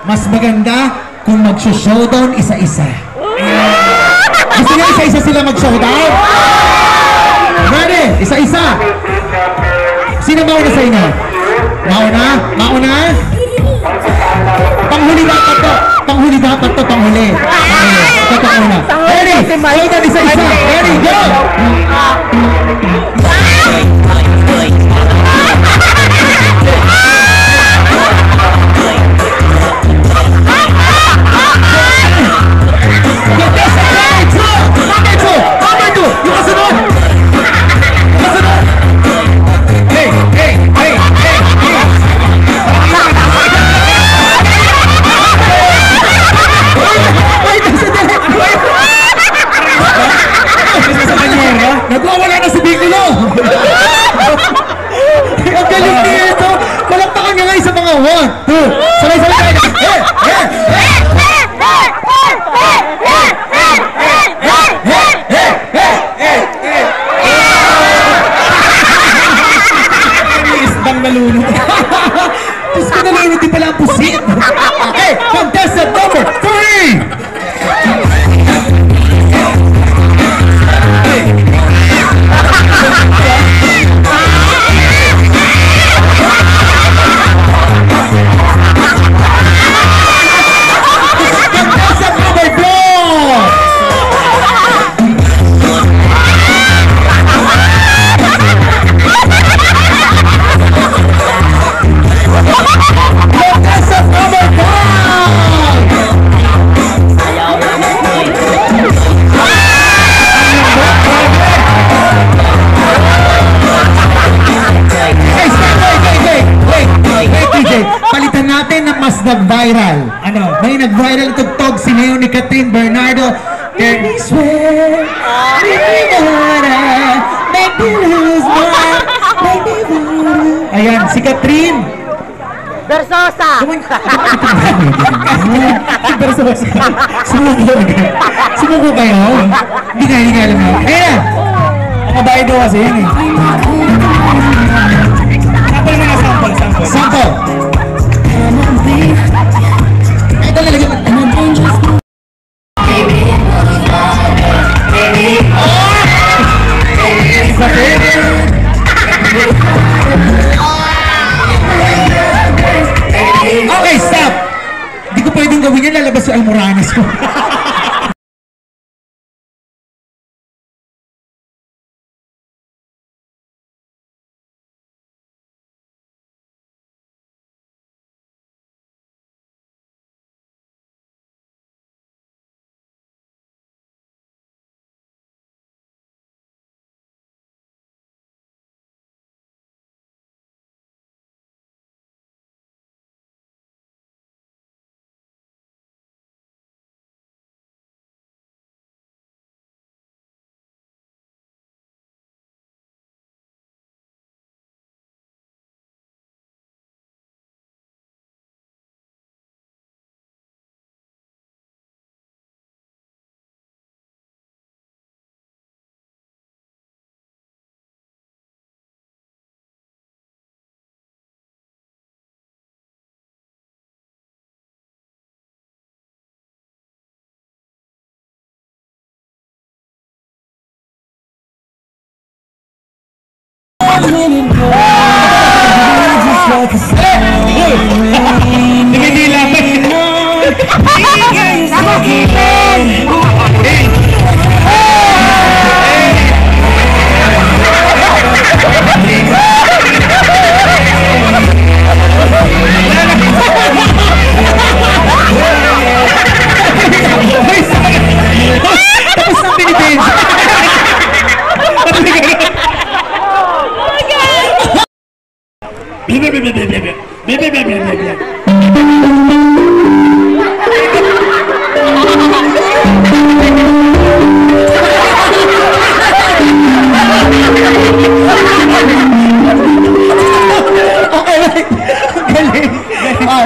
Mas maganda kung mag-showdown isa-isa. Gusto niyo isa-isa sila mag-showdown? Ready? Isa-isa. Sino mauna sa inyo? Mauna? Mauna? Panghuli dapat to. Panghuli dapat to. Panghuli. Ito panghuli. Ready? Showdown isa-isa. Ready? Go! Nagwawala na si Biculo! Ang galing niya ito! Palakpakan niya nga sa mga 1, 2, sabay-sabay tayo! Isbang nalunod! Tapos ko nalunod din pala ang pusit! Okay, contestant number 3! Palitan natin na mas nag-viral. Ano? May nag-viral tugtog si Neo ni Catherine Bernardo. Make me swear, make me wanna, make me lose my, make me wanna. Ayan, si Catherine Versosa! Si Versosa. Sumuko kayo? Hindi nga alam mo. Ayan! Ang babae daw kasi yan eh. Sample mo na sample. Sample! Ito lalagyan mo. Okay, stop! Hindi ko pwedeng gawin yan, lalabas yung Almoranas ko.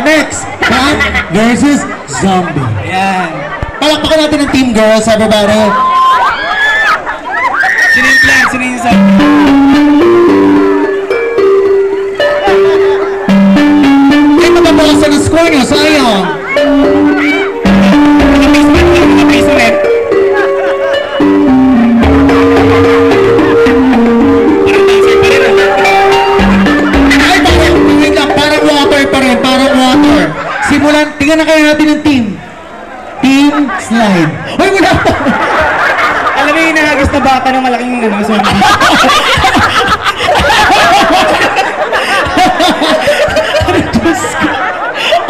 Next, Cat versus Zombie. Ayan. Palakpakan natin ang team girls, everybody. Sino yung plan? Sino yung zombie? Ay, mababawasan ang score nyo, sayang. simulan, tingnan na kayo natin ng team. Team slide. Hoy, wala pa. Alam mo yung nahagis na bata ng malaking sorry.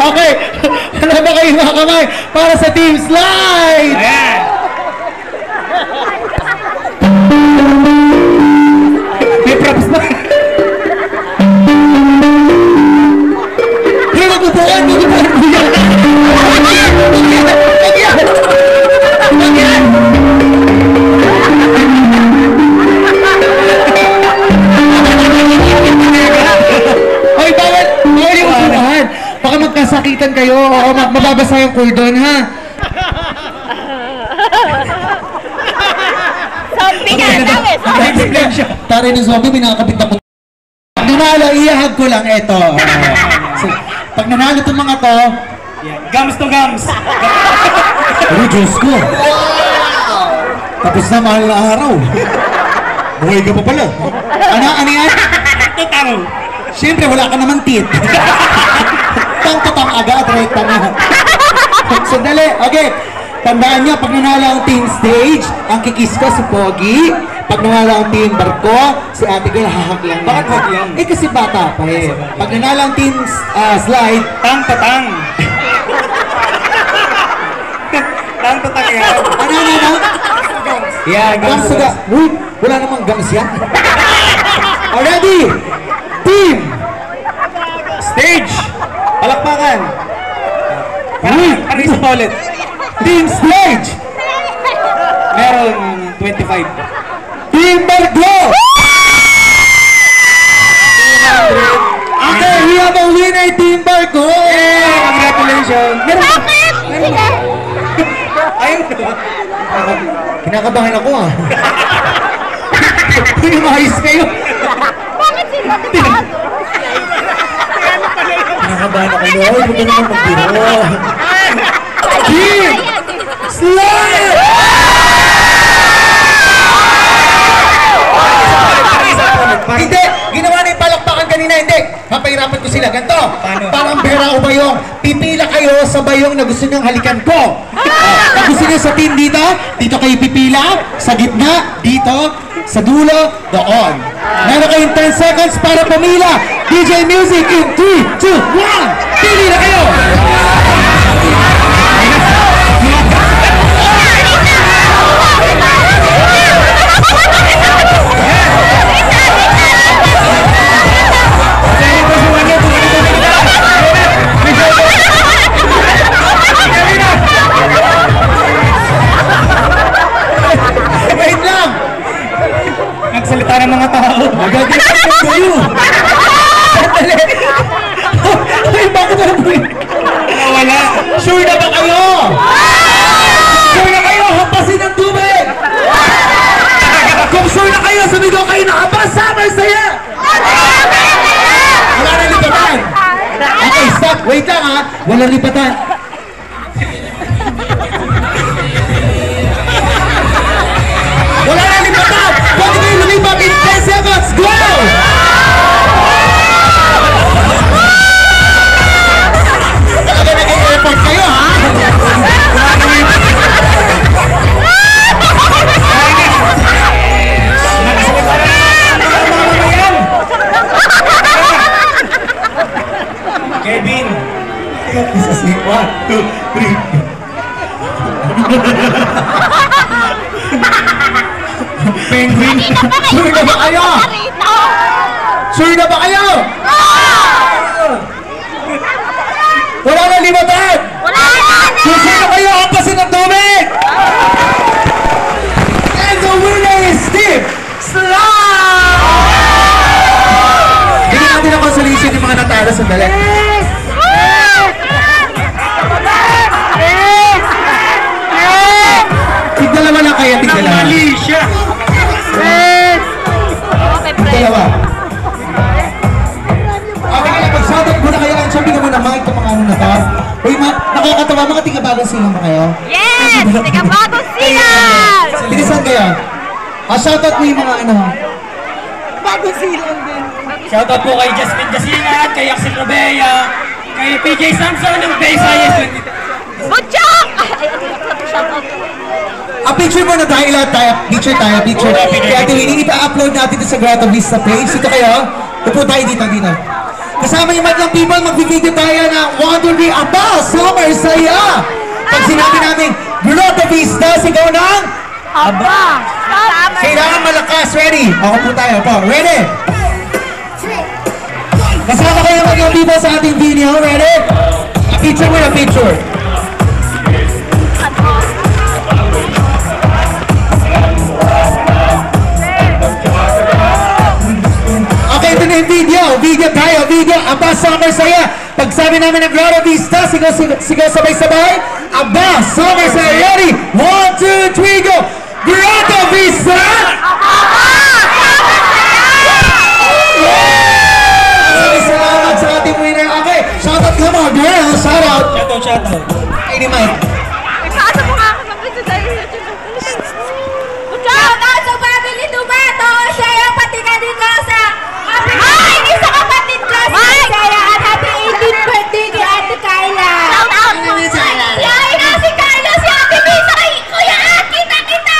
Okay, wala ba kayo mga kamay para sa team slide? Ayan! May props ba? Hey, magubuan mo yan! Hoy, bawal yung upuan. Baka magkasakitan kayo o mababasa yung cordon, ha? Zombie nga, dami. Tari ng zombie, minakabit ako. Pag nanalo, iyahag ko lang ito. Pag nanalo itong mga to, Gums to gums! ano, Diyos ko. Tapos na, mahal na araw. Buhay ka pa pala. Ano yan? Tutang! Siyempre, wala ka naman tit. Tang-tutang agad, right na. Sandali, okay. Tandaan niyo, pag nanalo ang team stage, ang kikis ko si Pogi. Pag nanalo ang team barko, si ate ko hahaklang. Bakit haklang? Eh, kasi bata pa eh. Pag nanalo ang team slide, Tang-tatang! Tang-tatang yan! ano? Yeah, Gams sa Uy, wala namang gams yan. Already, team Stage! Palakpakan! Uy! Ano isa pa ulit? Team stage! Meron 25. Team barko! Okay, we have a winner, Team Barko! Hey! Congratulations! Bakit? Sige. Ayun! Kinakabahan ako ah. Uy, maayos kayo. Bakit sila? Delikado. Kinakabahan ako. Uy, huwag ka naman magbiro. Team slide! Hindi! Ginawa na yung palakpakan kanina, hindi! Papahirapan ko sila, ganito! Paano? Parang bera o bayong, pipila kayo sa bayong na gusto niyong halikan ko! Kung gusto niyo sa team dito, dito kayo pipila, sa gitna, dito, sa dulo, doon. Meron kayong 10 seconds para pumila! DJ Music in 3, 2, 1! Pili na kayo! Wait lang! Nagsalita ng mga tao. Magagalitan ng kayo! Sandali! Ay, bakit na po yun? Nawala. Sure na ba kayo? Sure na kayo? Hampasin ng tubig! Kung sure na kayo, sumigaw kayo na hamba! Summer saya! Wala na lipatan! Okay, stop! Wait lang ha! Wala lipatan! Wala na lipatan! Pwede kayo lumipat in 10 seconds! Go! Talaga nag-i-effort kayo ha? Kevin! Isa si 1, 2, 3. Penguin! Sure na ba kayo? Sure na ba kayo? Wala na limatan! Wala na! Sure na kayo? Hampasin ng tubig! And the winner is Steve Slide! Bigyan natin ang consolation yung mga natalo. Sandali. Tigdalawa lang kayo, tigdalawa. Mali siya! Okay, pre. Dalawa. Okay, mag-shoutout muna kayo. Ang sabi ka muna, mga ito mga ano na to. Uy, nakakatawa, mga tiga-bagong silang ba kayo? Yes! Teka, bagong silang! Bilisan kayo. Shoutout mo yung mga ano. Shoutout po kay Jasmine Gasilan, kay Axel Robea, Kay PJ Samson ng Visayas. Butchok! Ay, shoutout. Picture mo na tayo lahat tayo. Picture. Kaya Winnie, ipa-upload natin ito sa Grotto Vista page. Ito kayo. Upo tayo dito. Kasama yung madlang people, mag-video tayo ng Wonderly Aba, Summer Saya! Pag sinabi namin, Grotto Vista, sigaw ng Aba! kailangan malakas. Ready? Ako po tayo. Ready? Kasama kayo ng madlang people sa ating video. Ready? Picture mo na picture. Okay, ito na yung video tayo, Aba, Summer Saya. Pag sabi namin ng Grotto Vista, sigaw sabay-sabay, Aba, Summer Saya. Ready? 1, 2, 3, go! Grotto Vista! Salamat sa ating winner. Okay, shoutout ka mo, girl. Shoutout. Shoutout. Ay, ni Mike. Ipasa mo nga ako ng video dahil Butchok! Shoutout sa family Dumato, Shea, pati ka dito sa Ay! isa kapatid ko si Shea at happy 18th birthday kay Ate Kyla. Shoutout mo! Yain na si Kyla, si Ate Misa kay Kuya kita!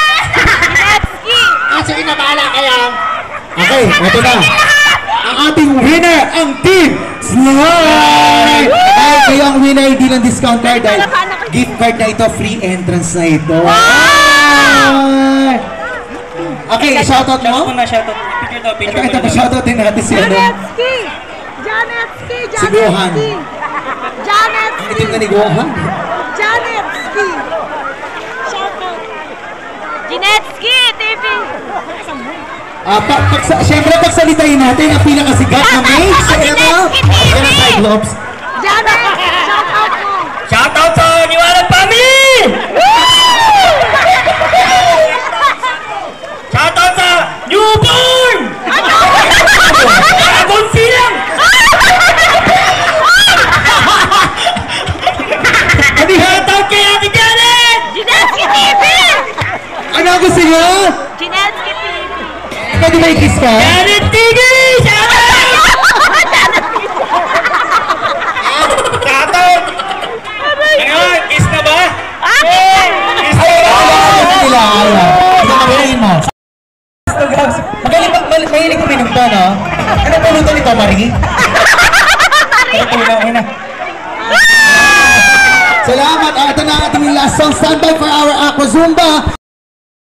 Nevsky! Sige na, bahala kayo. Okay, ito na. Ang ating winner, ang Team Slide! Ay, kayo ang winner, hindi lang discount card dahil gift card na ito, free entrance na ito. Okay, shoutout mo? Shoutout. Picture Ito pa shoutout din natin si ano. Janetsky! Janetsky! Si Gohan. Janetsky! Ang itim na ni Gohan. Janetsky! Shoutout! Janetsky TV! Siyempre, pagsalitain natin ang pinakasigat na mate sa ano? Yan ang Cyclops. Janet! Shoutout mo! Shoutout sa Niwalang Family! Shoutout sa Newborn! Dragon Silang! Shoutout kay Ate Janet! Janetsky TV! Ano gusto nyo? Janetsky TV! Pwede ba i-kiss ka? Janet TV! Shoutout! Shoutout! Ano? Kiss na ba? Kiss na ba? Nila, ayaw. Ito magaling mo. Mahilig ko minumpa, no? Ano po luto nito, Marie? Okay na. Salamat. Ito na ang ating last song. Stand by for our Aqua Zumba.